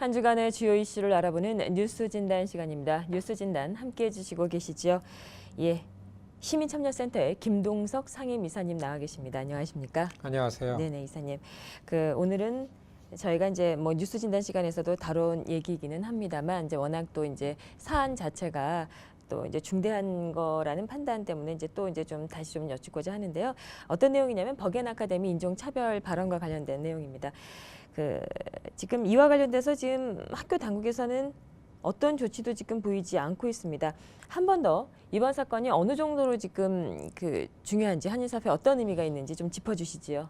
한 주간의 주요 이슈를 알아보는 뉴스 진단 시간입니다. 뉴스 진단 함께해 주시고 계시죠? 예, 시민참여센터의 김동석 상임이사님 나와 계십니다. 안녕하십니까? 안녕하세요. 네네, 이사님. 오늘은 저희가 이제 뭐 뉴스 진단 시간에서도 다룬 얘기이기는 합니다만 이제 워낙 또 이제 사안 자체가 또 이제 중대한 거라는 판단 때문에 이제 또 이제 좀 다시 좀 여쭙고자 하는데요. 어떤 내용이냐면 버겐 아카데미 인종차별 발언과 관련된 내용입니다. 지금 이와 관련돼서 지금 학교 당국에서는 어떤 조치도 지금 보이지 않고 있습니다. 한 번 더 이번 사건이 어느 정도로 지금 중요한지 한인사회에 어떤 의미가 있는지 좀 짚어주시지요.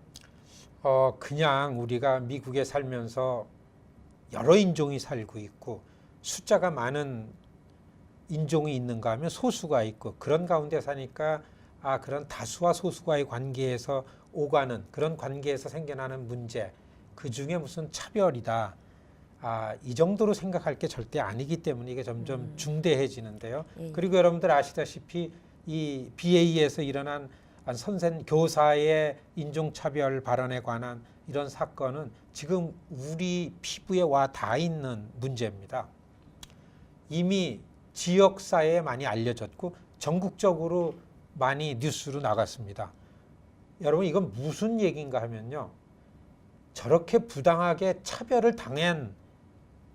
그냥 우리가 미국에 살면서 여러 인종이 살고 있고 숫자가 많은 인종이 있는가 하면 소수가 있고 그런 가운데 사니까 그런 다수와 소수와의 관계에서 오가는 그런 관계에서 생겨나는 문제 그 중에 무슨 차별이다. 이 정도로 생각할 게 절대 아니기 때문에 이게 점점 중대해지는데요. 그리고 여러분들 아시다시피 이 BA에서 일어난 교사의 인종차별 발언에 관한 이런 사건은 지금 우리 피부에 와 닿아 있는 문제입니다. 이미 지역사회에 많이 알려졌고 전국적으로 많이 뉴스로 나갔습니다. 여러분 이건 무슨 얘기인가 하면요. 저렇게 부당하게 차별을 당한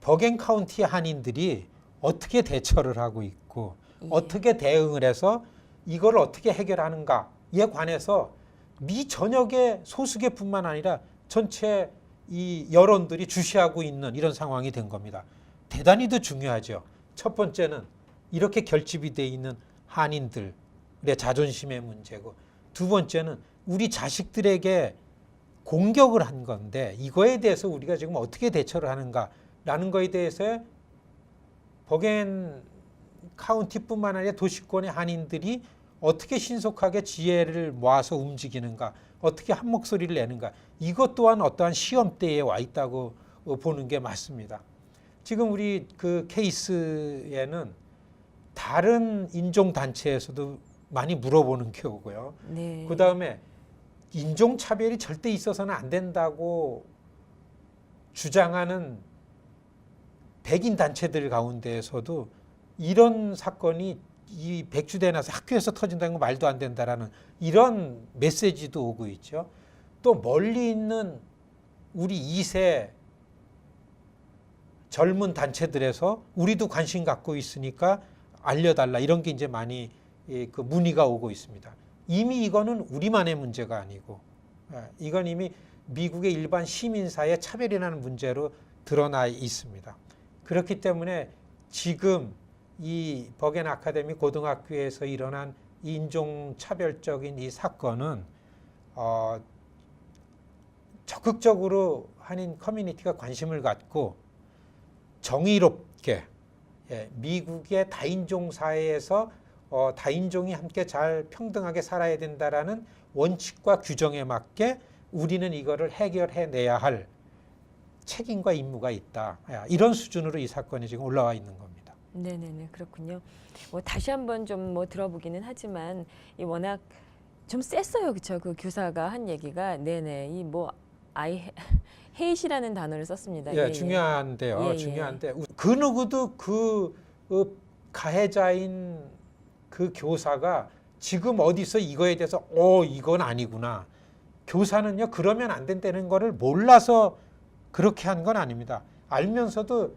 버겐 카운티 한인들이 어떻게 대처를 하고 있고 어떻게 대응을 해서 이걸 어떻게 해결하는가에 관해서 미 전역의 소수계뿐만 아니라 전체 이 여론들이 주시하고 있는 이런 상황이 된 겁니다. 대단히도 중요하죠. 첫 번째는 이렇게 결집이 돼 있는 한인들의 자존심의 문제고 두 번째는 우리 자식들에게 공격을 한 건데 이거에 대해서 우리가 지금 어떻게 대처를 하는가라는 거에 대해서 버겐 카운티뿐만 아니라 도시권의 한인들이 어떻게 신속하게 지혜를 모아서 움직이는가 어떻게 한 목소리를 내는가 이것 또한 어떠한 시험대에 와 있다고 보는 게 맞습니다. 지금 우리 그 케이스에는 다른 인종단체에서도 많이 물어보는 경우고요. 네. 그 다음에 인종차별이 절대 있어서는 안 된다고 주장하는 백인 단체들 가운데에서도 이런 사건이 이 백주대에 나서 학교에서 터진다는 건 말도 안 된다라는 이런 메시지도 오고 있죠. 또 멀리 있는 우리 2세 젊은 단체들에서 우리도 관심 갖고 있으니까 알려달라 이런 게 이제 많이 그 문의가 오고 있습니다. 이미 이거는 우리만의 문제가 아니고 이건 이미 미국의 일반 시민사회 차별이라는 문제로 드러나 있습니다. 그렇기 때문에 지금 이 버겐 아카데미 고등학교에서 일어난 인종차별적인 이 사건은 적극적으로 한인 커뮤니티가 관심을 갖고 정의롭게 미국의 다인종 사회에서 다인종이 함께 잘 평등하게 살아야 된다라는 원칙과 규정에 맞게 우리는 이거를 해결해내야 할 책임과 임무가 있다. 이런 수준으로 이 사건이 지금 올라와 있는 겁니다. 네네네, 그렇군요. 다시 한번 좀 들어보기는 하지만 이 워낙 좀 셌어요, 그렇죠? 그 교사가 한 얘기가 네네 헤이시라는 단어를 썼습니다. 예, 중요한데요. 예. 중요한데 그 누구도 그 가해자인 그 교사가 지금 어디서 이거에 대해서 이건 아니구나. 교사는요 그러면 안 된다는 거를 몰라서 그렇게 한 건 아닙니다. 알면서도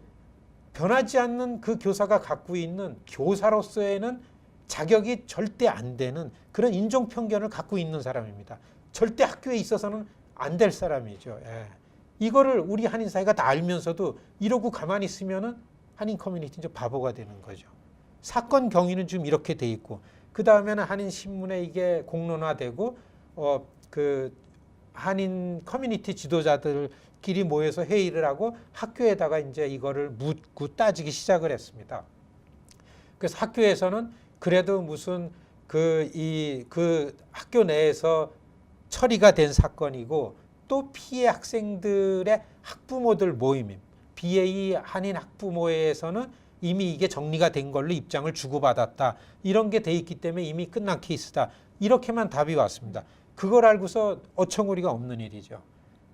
변하지 않는 그 교사가 갖고 있는 교사로서에는 자격이 절대 안 되는 그런 인종 편견을 갖고 있는 사람입니다. 절대 학교에 있어서는 안 될 사람이죠. 이거를 우리 한인 사회가 다 알면서도 이러고 가만히 있으면은 한인 커뮤니티는 좀 바보가 되는 거죠. 사건 경위는 지금 이렇게 돼 있고 그 다음에는 한인 신문에 이게 공론화되고 그 한인 커뮤니티 지도자들끼리 모여서 회의를 하고 학교에다가 이제 이거를 묻고 따지기 시작을 했습니다. 그래서 학교에서는 그래도 무슨 그 학교 내에서 처리가 된 사건이고 또 피해 학생들의 학부모들 모임, BA 한인 학부모회에서는 이미 이게 정리가 된 걸로 입장을 주고받았다. 이런 게 돼 있기 때문에 이미 끝난 케이스다. 이렇게만 답이 왔습니다. 그걸 알고서 어처구니가 없는 일이죠.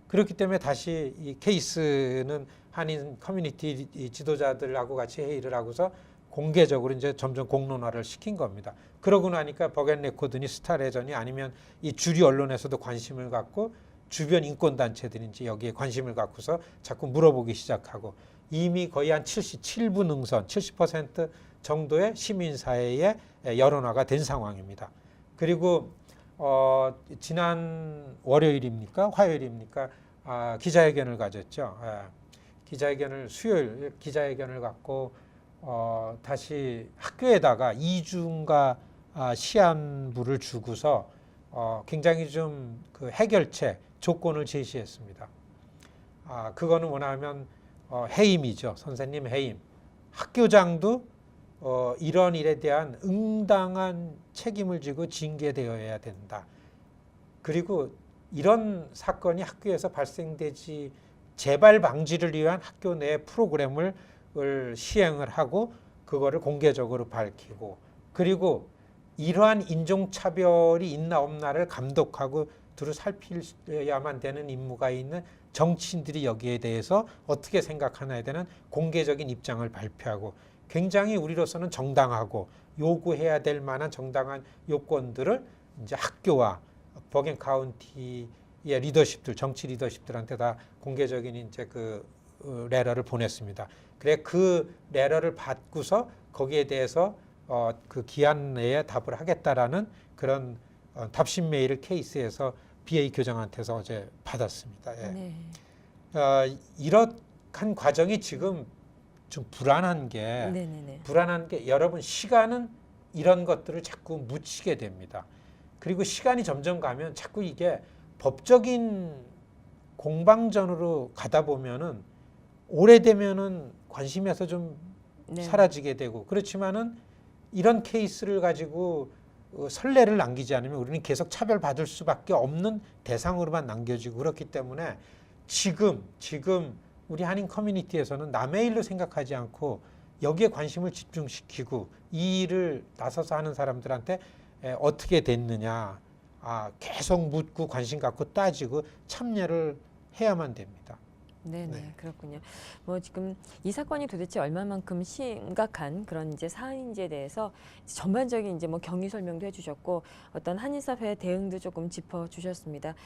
그렇기 때문에 다시 이 케이스는 한인 커뮤니티 지도자들하고 같이 회의를 하고서 공개적으로 이제 점점 공론화를 시킨 겁니다. 그러고 나니까 버겐레코드니 스타레전이 아니면 이 주류 언론에서도 관심을 갖고 주변 인권단체들이 이제 여기에 관심을 갖고서 자꾸 물어보기 시작하고 이미 거의 한 77부 능선, 70% 정도의 시민사회의 여론화가 된 상황입니다. 그리고 지난 월요일입니까? 화요일입니까? 기자회견을 가졌죠. 기자회견을 수요일 기자회견을 갖고 다시 학교에다가 이중과 시한부를 주고서 굉장히 좀 그 해결책 조건을 제시했습니다. 그거는 뭐냐면 해임이죠. 선생님 해임. 학교장도 이런 일에 대한 응당한 책임을 지고 징계되어야 된다. 그리고 이런 사건이 학교에서 발생되지 재발 방지를 위한 학교 내 프로그램을 시행을 하고 그거를 공개적으로 밝히고 그리고 이러한 인종차별이 있나 없나를 감독하고 두루 살펴야만 되는 임무가 있는 정치인들이 여기에 대해서 어떻게 생각하나에 대한 공개적인 입장을 발표하고 굉장히 우리로서는 정당하고 요구해야 될 만한 정당한 요건들을 이제 학교와 버겐 카운티의 리더십들, 정치 리더십들한테 다 공개적인 이제 그 레터를 보냈습니다. 그래 그 레터를 받고서 거기에 대해서 그 기한 내에 답을 하겠다라는 그런 답신 메일을 케이스에서 BA 교장한테서 어제 받았습니다. 예. 네. 이러한 과정이 지금 좀 불안한 게 여러분 시간은 이런 것들을 자꾸 묻히게 됩니다. 그리고 시간이 점점 가면 자꾸 이게 법적인 공방전으로 가다 보면은 오래되면은 관심에서 좀 사라지게 되고 그렇지만은 이런 케이스를 가지고 선례를 남기지 않으면 우리는 계속 차별받을 수밖에 없는 대상으로만 남겨지고 그렇기 때문에 지금 우리 한인 커뮤니티에서는 남의 일로 생각하지 않고 여기에 관심을 집중시키고 이 일을 나서서 하는 사람들한테 어떻게 됐느냐 계속 묻고 관심 갖고 따지고 참여를 해야만 됩니다. 네, 그렇군요. 뭐 지금 이 사건이 도대체 얼마만큼 심각한 그런 이제 사안인지에 대해서 전반적인 이제 뭐 경위 설명도 해주셨고 어떤 한인사회 대응도 조금 짚어주셨습니다.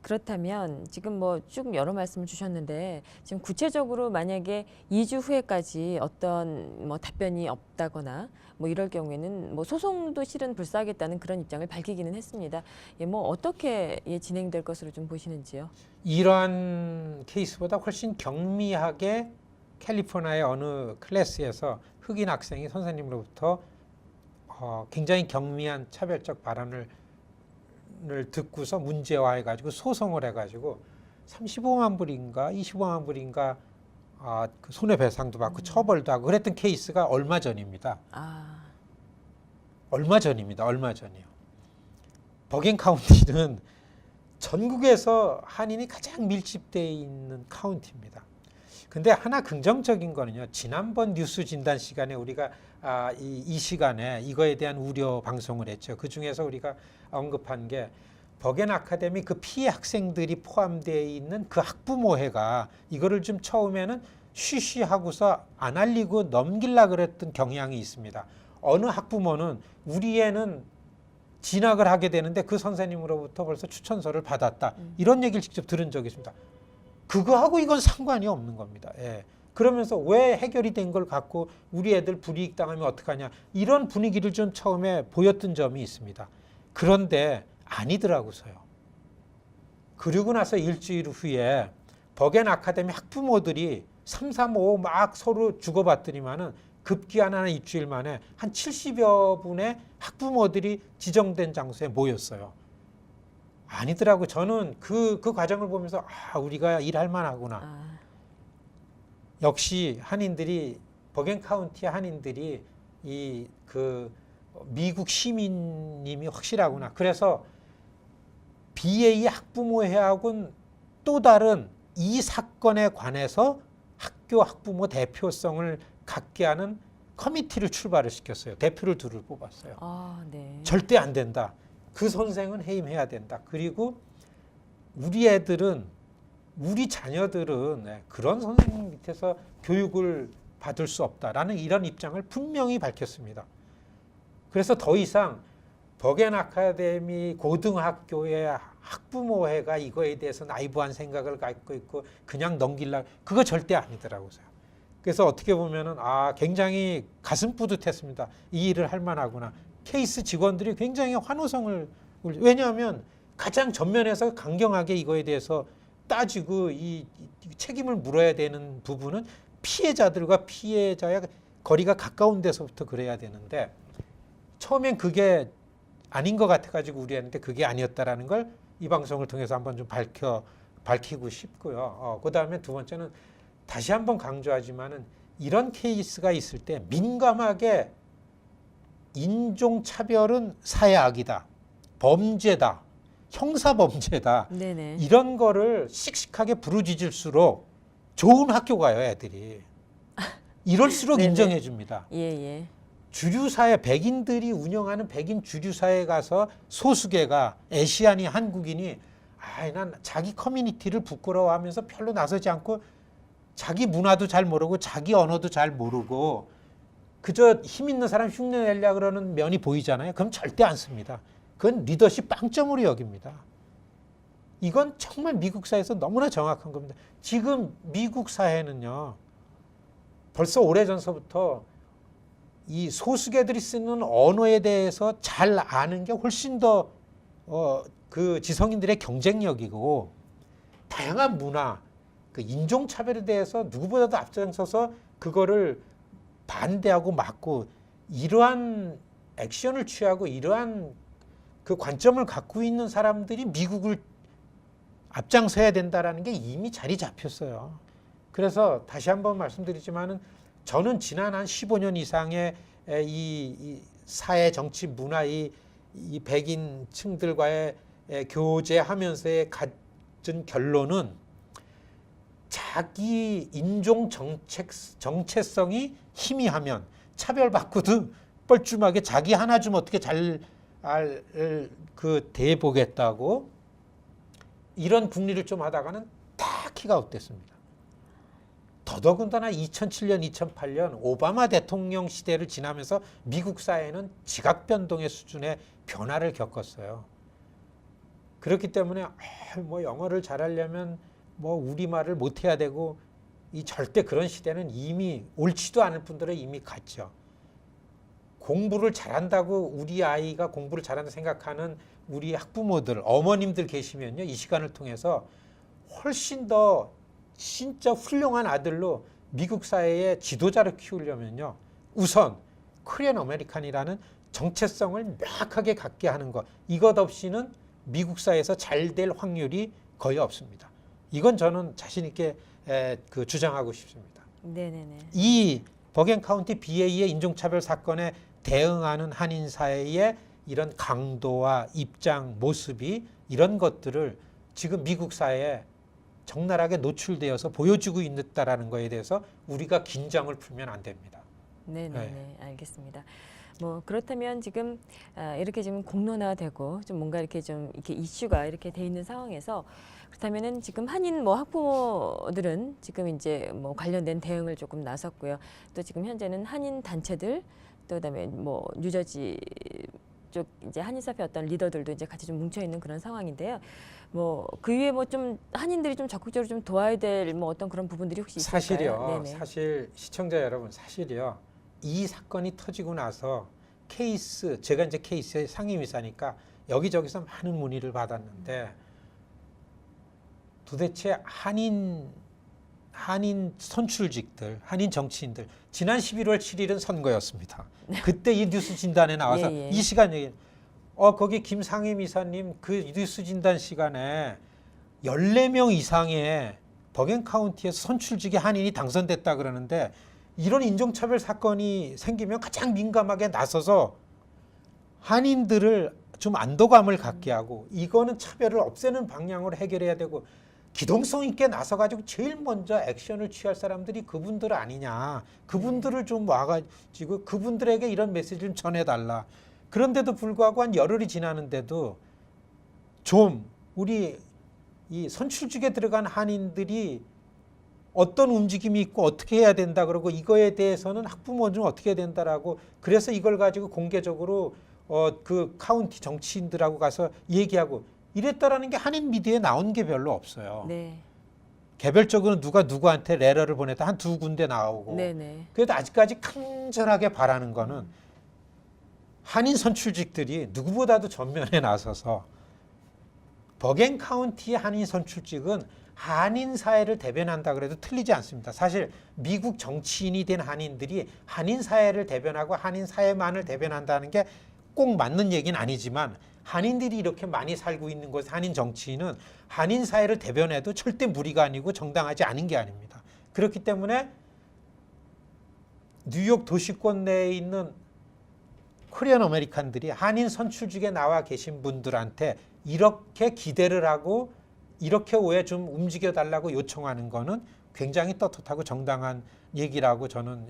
그렇다면 지금 뭐 쭉 여러 말씀을 주셨는데 지금 구체적으로 만약에 2주 후에까지 어떤 뭐 답변이 없다거나 뭐 이럴 경우에는 뭐 소송도 실은 불사하겠다는 그런 입장을 밝히기는 했습니다. 뭐 어떻게 진행될 것으로 좀 보시는지요? 이러한 케이스보다 훨씬 경미하게 캘리포니아의 어느 클래스에서 흑인 학생이 선생님으로부터 굉장히 경미한 차별적 발언을 듣고서 문제화해가지고 소송을 해가지고 35만 불인가 25만 불인가 그 손해배상도 받고 처벌도 하고 그랬던 케이스가 얼마 전입니다. 얼마 전이요. 버겐 카운티는 전국에서 한인이 가장 밀집되어 있는 카운티입니다. 근데 하나 긍정적인 거는요. 지난번 뉴스 진단 시간에 우리가 이 시간에 이거에 대한 우려 방송을 했죠. 그중에서 우리가 언급한 게 버겐 아카데미 그 피해 학생들이 포함되어 있는 그 학부모회가 이거를 좀 처음에는 쉬쉬하고서 안 알리고 넘길라 그랬던 경향이 있습니다. 어느 학부모는 우리 애는 진학을 하게 되는데 그 선생님으로부터 벌써 추천서를 받았다. 이런 얘기를 직접 들은 적이 있습니다. 그거하고 이건 상관이 없는 겁니다. 예. 그러면서 왜 해결이 된 걸 갖고 우리 애들 불이익 당하면 어떡하냐. 이런 분위기를 좀 처음에 보였던 점이 있습니다. 그런데 아니더라고서요. 그리고 나서 일주일 후에 버겐 아카데미 학부모들이 335 막 서로 주고받더니만은 급기야 하나 일주일 만에 한 70여 분의 학부모들이 지정된 장소에 모였어요. 아니더라고. 저는 그 과정을 보면서 우리가 일할 만하구나. 역시 한인들이 버겐 카운티 한인들이 이 그 미국 시민님이 확실하구나. 그래서 BA 학부모회하고는 또 다른 이 사건에 관해서 학교 학부모 대표성을 갖게 하는 커미티를 출발을 시켰어요. 대표를 둘을 뽑았어요. 절대 안 된다. 그 선생은 해임해야 된다. 그리고 우리 애들은 우리 자녀들은 그런 선생님 밑에서 교육을 받을 수 없다라는 이런 입장을 분명히 밝혔습니다. 그래서 더 이상 버겐 아카데미 고등학교의 학부모회가 이거에 대해서 나이브한 생각을 갖고 있고 그냥 넘길라 그거 절대 아니더라고요. 그래서 어떻게 보면은 굉장히 가슴 뿌듯했습니다. 이 일을 할 만하구나. 케이스 직원들이 굉장히 환호성을 왜냐하면 가장 전면에서 강경하게 이거에 대해서 따지고 이 책임을 물어야 되는 부분은 피해자들과 피해자의 거리가 가까운 데서부터 그래야 되는데 처음엔 그게 아닌 것 같아가지고 우리한테 그게 아니었다라는 걸 이 방송을 통해서 한번 좀 밝히고 싶고요. 그 다음에 두 번째는 다시 한번 강조하지만은 이런 케이스가 있을 때 민감하게 인종차별은 사회악이다, 범죄다, 형사범죄다 네네. 이런 거를 씩씩하게 부르짖을수록 좋은 학교 가요 애들이. 이럴수록 네네. 인정해 줍니다. 예. 주류사회 백인들이 운영하는 백인 주류사회에 가서 소수계가 아시안이 한국인이 난 자기 커뮤니티를 부끄러워하면서 별로 나서지 않고 자기 문화도 잘 모르고 자기 언어도 잘 모르고 그저 힘 있는 사람 흉내 내려고 그러는 면이 보이잖아요. 그럼 절대 안 씁니다. 그건 리더십 빵점으로 여깁니다. 이건 정말 미국 사회에서 너무나 정확한 겁니다. 지금 미국 사회는요. 벌써 오래전서부터 이 소수계들이 쓰는 언어에 대해서 잘 아는 게 훨씬 더 그 지성인들의 경쟁력이고 다양한 문화, 그 인종차별에 대해서 누구보다도 앞장서서 그거를 반대하고 막고 이러한 액션을 취하고 이러한 그 관점을 갖고 있는 사람들이 미국을 앞장서야 된다라는 게 이미 자리 잡혔어요. 그래서 다시 한번 말씀드리지만은 저는 지난 한 15년 이상의 이 사회, 정치, 문화, 이 백인층들과의 교제하면서의 갖은 결론은 자기 인종 정체성이 희미하면 차별받고도 뻘쭘하게 자기 하나 좀 어떻게 잘 대보겠다고 이런 국리를 좀 하다가는 딱히 가웃됐습니다. 더더군다나 2007년, 2008년 오바마 대통령 시대를 지나면서 미국 사회는 지각변동의 수준의 변화를 겪었어요. 그렇기 때문에 뭐 영어를 잘하려면 뭐 우리말을 못해야 되고 이 절대 그런 시대는 이미 옳지도 않을 분들은 이미 갔죠. 공부를 잘한다고 우리 아이가 공부를 잘한다 생각하는 우리 학부모들, 어머님들 계시면요. 이 시간을 통해서 훨씬 더 진짜 훌륭한 아들로 미국 사회의 지도자를 키우려면요. 우선 코리안 아메리칸이라는 정체성을 명확하게 갖게 하는 것. 이것 없이는 미국 사회에서 잘 될 확률이 거의 없습니다. 이건 저는 자신 있게 주장하고 싶습니다. 네네네. 이 버겐 카운티 BA의 인종차별 사건에 대응하는 한인 사회의 이런 강도와 입장, 모습이 이런 것들을 지금 미국 사회에 적나라하게 노출되어서 보여주고 있다라는 거에 대해서 우리가 긴장을 풀면 안 됩니다. 네네네. 알겠습니다. 뭐 그렇다면 지금 이렇게 지금 공론화되고 좀 뭔가 이렇게 좀 이렇게 이슈가 이렇게 돼 있는 상황에서 그렇다면은 지금 한인 뭐 학부모들은 지금 이제 뭐 관련된 대응을 조금 나섰고요. 또 지금 현재는 한인 단체들 또 그다음에 뭐 뉴저지 쪽 이제 한인사회 어떤 리더들도 이제 같이 좀 뭉쳐 있는 그런 상황인데요. 뭐 그 위에 뭐 좀 한인들이 좀 적극적으로 좀 도와야 될 뭐 어떤 그런 부분들이 혹시 있을까요? 사실이요. 네네. 사실 시청자 여러분, 사실이요. 이 사건이 터지고 나서 제가 이제 케이스의 상임이사니까 여기저기서 많은 문의를 받았는데 도대체 한인 선출직들, 한인 정치인들 지난 11월 7일은 선거였습니다. 그때 이 뉴스 진단에 나와서 예. 이 시간 얘기 거기 김상임 이사님 그 뉴스 진단 시간에 14명 이상의 버겐 카운티에서 선출직의 한인이 당선됐다 그러는데 이런 인종차별 사건이 생기면 가장 민감하게 나서서 한인들을 좀 안도감을 갖게 하고 이거는 차별을 없애는 방향으로 해결해야 되고 기동성 있게 나서가지고 제일 먼저 액션을 취할 사람들이 그분들 아니냐. 그분들을 좀 와가지고 그분들에게 이런 메시지를 전해달라. 그런데도 불구하고 한 열흘이 지나는데도 좀 우리 이 선출직에 들어간 한인들이 어떤 움직임이 있고 어떻게 해야 된다 그러고 이거에 대해서는 학부모는 어떻게 해야 된다라고 그래서 이걸 가지고 공개적으로 그 카운티 정치인들하고 가서 얘기하고 이랬다라는 게 한인 미디어에 나온 게 별로 없어요. 네. 개별적으로 누가 누구한테 레터를 보냈다 한 두 군데 나오고 네네. 그래도 아직까지 간절하게 바라는 거는 한인 선출직들이 누구보다도 전면에 나서서 버겐 카운티의 한인 선출직은 한인 사회를 대변한다 그래도 틀리지 않습니다. 사실 미국 정치인이 된 한인들이 한인 사회를 대변하고 한인 사회만을 대변한다는 게 꼭 맞는 얘기는 아니지만 한인들이 이렇게 많이 살고 있는 곳 한인 정치인은 한인 사회를 대변해도 절대 무리가 아니고 정당하지 않은 게 아닙니다. 그렇기 때문에 뉴욕 도시권 내에 있는 코리안 아메리칸들이 한인 선출직에 나와 계신 분들한테 이렇게 기대를 하고 이렇게 왜 좀 움직여 달라고 요청하는 거는 굉장히 떳떳하고 정당한 얘기라고 저는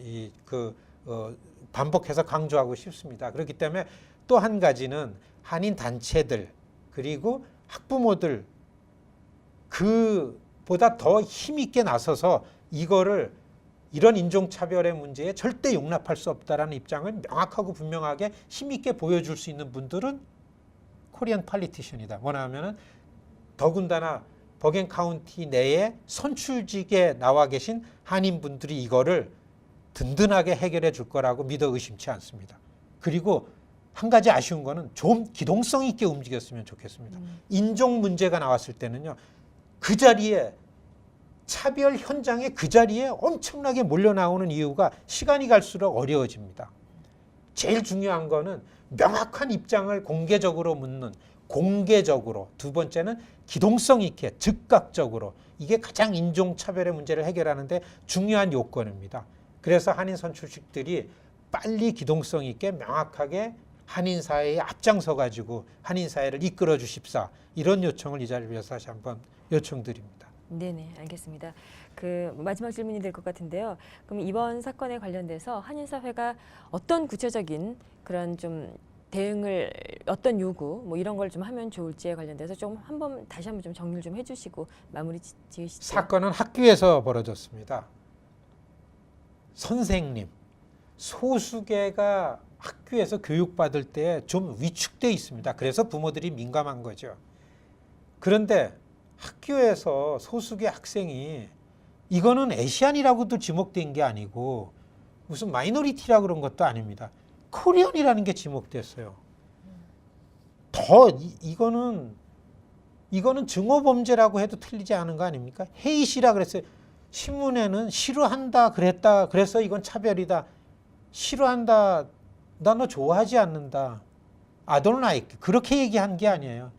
반복해서 강조하고 싶습니다. 그렇기 때문에 또 한 가지는 한인 단체들 그리고 학부모들 그보다 더 힘있게 나서서 이런 인종차별의 문제에 절대 용납할 수 없다라는 입장을 명확하고 분명하게 힘있게 보여줄 수 있는 분들은 코리안 팔리티션이다. 뭐냐면은 더군다나 버겐 카운티 내에 선출직에 나와 계신 한인분들이 이거를 든든하게 해결해 줄 거라고 믿어 의심치 않습니다. 그리고 한 가지 아쉬운 거는 좀 기동성 있게 움직였으면 좋겠습니다. 인종 문제가 나왔을 때는요. 그 자리에 차별 현장에 그 자리에 엄청나게 몰려 나오는 이유가 시간이 갈수록 어려워집니다. 제일 중요한 거는 명확한 입장을 공개적으로 묻는 공개적으로 두 번째는 기동성 있게 즉각적으로 이게 가장 인종차별의 문제를 해결하는데 중요한 요건입니다. 그래서 한인 선출직들이 빨리 기동성 있게 명확하게 한인 사회에 앞장서 가지고 한인 사회를 이끌어 주십사 이런 요청을 이 자리를 위해서 다시 한번 요청드립니다. 네네, 알겠습니다. 그 마지막 질문이 될 것 같은데요. 그럼 이번 사건에 관련돼서 한인사회가 어떤 구체적인 그런 좀 대응을 어떤 요구 뭐 이런 걸 좀 하면 좋을지에 관련돼서 좀 다시 한번 좀 정리를 좀 해주시고 마무리 지으시죠. 사건은 학교에서 벌어졌습니다. 선생님, 소수계가 학교에서 교육받을 때 좀 위축돼 있습니다. 그래서 부모들이 민감한 거죠. 그런데 학교에서 소수계 학생이 이거는 아시안이라고도 지목된 게 아니고 무슨 마이너리티라 그런 것도 아닙니다. 코리안이라는 게 지목됐어요. 이거는 증오범죄라고 해도 틀리지 않은 거 아닙니까? 헤이시라 그랬어요. 신문에는 싫어한다 그랬다. 그래서 이건 차별이다. 싫어한다. 나 너 좋아하지 않는다. I don't like. 그렇게 얘기한 게 아니에요.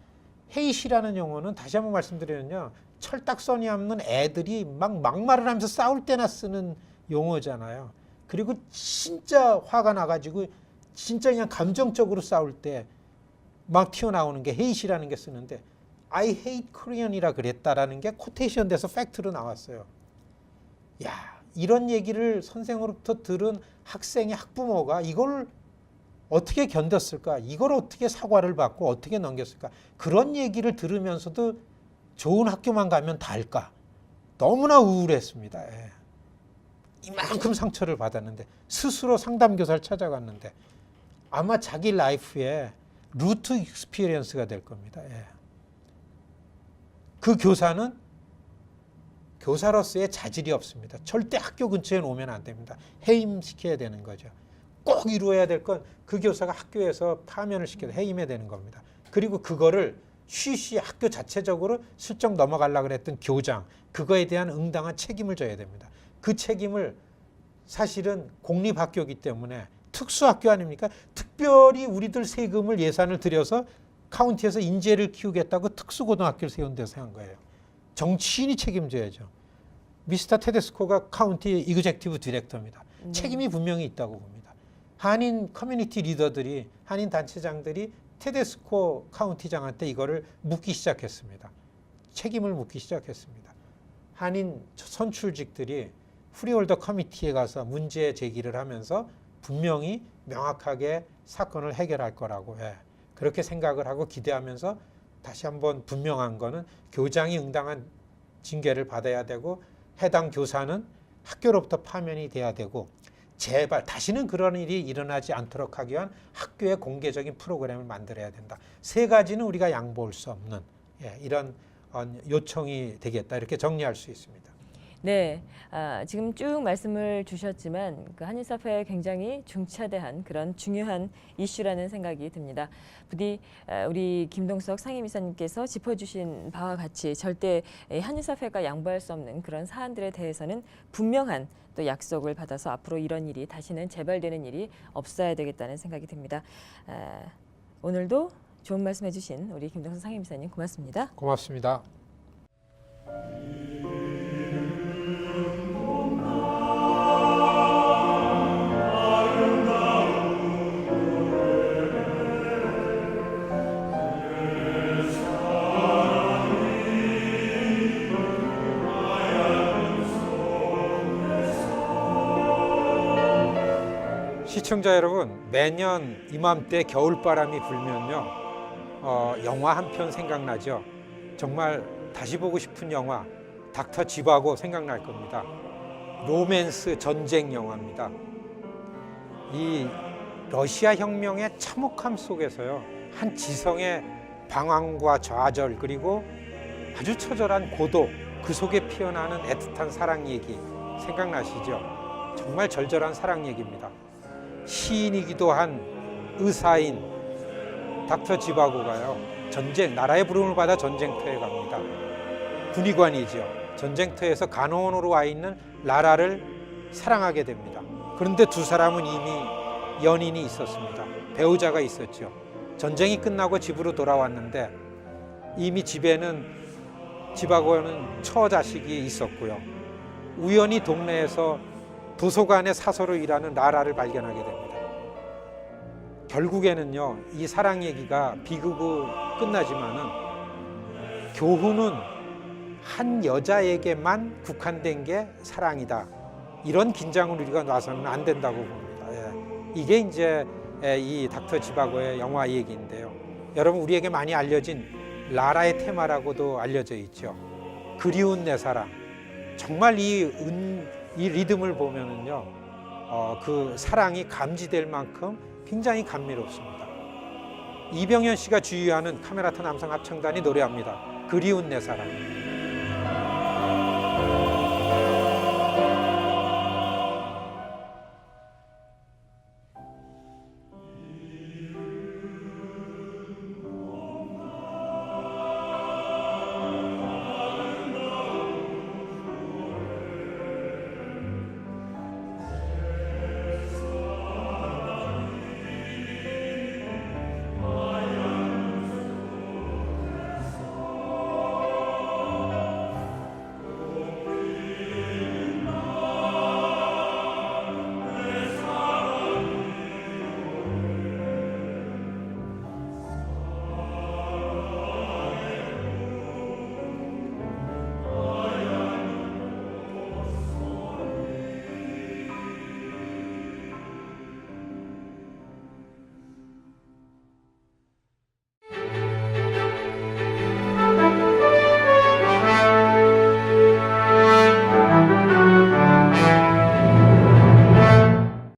헤이시라는 용어는 다시 한번 말씀드리면요. 철딱서니 없는 애들이 막말을 하면서 싸울 때나 쓰는 용어잖아요. 그리고 진짜 화가 나가지고 진짜 그냥 감정적으로 싸울 때 막 튀어나오는 게 헤이시라는 게 쓰는데 I hate Korean이라 그랬다라는 게 코테이션 돼서 팩트로 나왔어요. 야, 이런 얘기를 선생으로부터 들은 학생의 학부모가 이걸 어떻게 견뎠을까? 이걸 어떻게 사과를 받고 어떻게 넘겼을까? 그런 얘기를 들으면서도 좋은 학교만 가면 다할까? 너무나 우울했습니다. 예. 이만큼 상처를 받았는데 스스로 상담교사를 찾아갔는데 아마 자기 라이프에 루트 익스피리언스가 될 겁니다. 예. 그 교사는 교사로서의 자질이 없습니다. 절대 학교 근처에 오면 안 됩니다. 해임시켜야 되는 거죠. 꼭 이루어야 될 건 그 교사가 학교에서 파면을 시켜서 해임해야 되는 겁니다. 그리고 그거를 쉬쉬 학교 자체적으로 슬쩍 넘어가려고 그랬던 교장, 그거에 대한 응당한 책임을 져야 됩니다. 그 책임을 사실은 공립학교이기 때문에 특수학교 아닙니까? 특별히 우리들 세금을 예산을 들여서 카운티에서 인재를 키우겠다고 특수고등학교를 세운 데서 한 거예요. 정치인이 책임져야죠. 미스터 테데스코가 카운티 이그젝티브 디렉터입니다. 책임이 분명히 있다고 봅니다. 한인 커뮤니티 리더들이 한인 단체장들이 테데스코 카운티장한테 이거를 묻기 시작했습니다. 책임을 묻기 시작했습니다. 한인 선출직들이 프리홀더 커미티에 가서 문제 제기를 하면서 분명히 명확하게 사건을 해결할 거라고 그렇게 생각을 하고 기대하면서 다시 한번 분명한 거는 교장이 응당한 징계를 받아야 되고 해당 교사는 학교로부터 파면이 돼야 되고 제발 다시는 그런 일이 일어나지 않도록 하기 위한 학교의 공개적인 프로그램을 만들어야 된다. 세 가지는 우리가 양보할 수 없는 이런 요청이 되겠다. 이렇게 정리할 수 있습니다. 네, 지금 쭉 말씀을 주셨지만 그 한일사회에 굉장히 중차대한 그런 중요한 이슈라는 생각이 듭니다. 부디 우리 김동석 상임이사님께서 짚어주신 바와 같이 절대 한일사회가 양보할 수 없는 그런 사안들에 대해서는 분명한 또 약속을 받아서 앞으로 이런 일이 다시는 재발되는 일이 없어야 되겠다는 생각이 듭니다. 오늘도 좋은 말씀 해주신 우리 김동석 상임이사님 고맙습니다. 고맙습니다. 시청자 여러분, 매년 이맘때 겨울바람이 불면요, 영화 한 편 생각나죠. 정말 다시 보고 싶은 영화, 닥터 지바고 생각날 겁니다. 로맨스 전쟁 영화입니다. 이 러시아 혁명의 참혹함 속에서요, 한 지성의 방황과 좌절, 그리고 아주 처절한 고독, 그 속에 피어나는 애틋한 사랑 얘기 생각나시죠? 정말 절절한 사랑 얘기입니다. 시인이기도 한 의사인 닥터 지바고가요, 나라의 부름을 받아 전쟁터에 갑니다. 군의관이죠. 전쟁터에서 간호원으로 와 있는 라라를 사랑하게 됩니다. 그런데 두 사람은 이미 연인이 있었습니다. 배우자가 있었죠. 전쟁이 끝나고 집으로 돌아왔는데 이미 집에는 지바고는 처자식이 있었고요. 우연히 동네에서 도서관의 사서로 일하는 라라를 발견하게 됩니다. 결국에는요, 이 사랑 얘기가 비극으로 끝나지만은 교훈은 한 여자에게만 국한된 게 사랑이다. 이런 긴장을 우리가 놔서는 안 된다고 봅니다. 이게 이제 이 닥터 지바고의 영화 얘기인데요. 여러분, 우리에게 많이 알려진 라라의 테마라고도 알려져 있죠. 그리운 내 사랑. 정말 이 리듬을 보면은요, 그 사랑이 감지될 만큼 굉장히 감미롭습니다. 이병현 씨가 주유하는 카메라타 남성 합창단이 노래합니다. 그리운 내 사랑.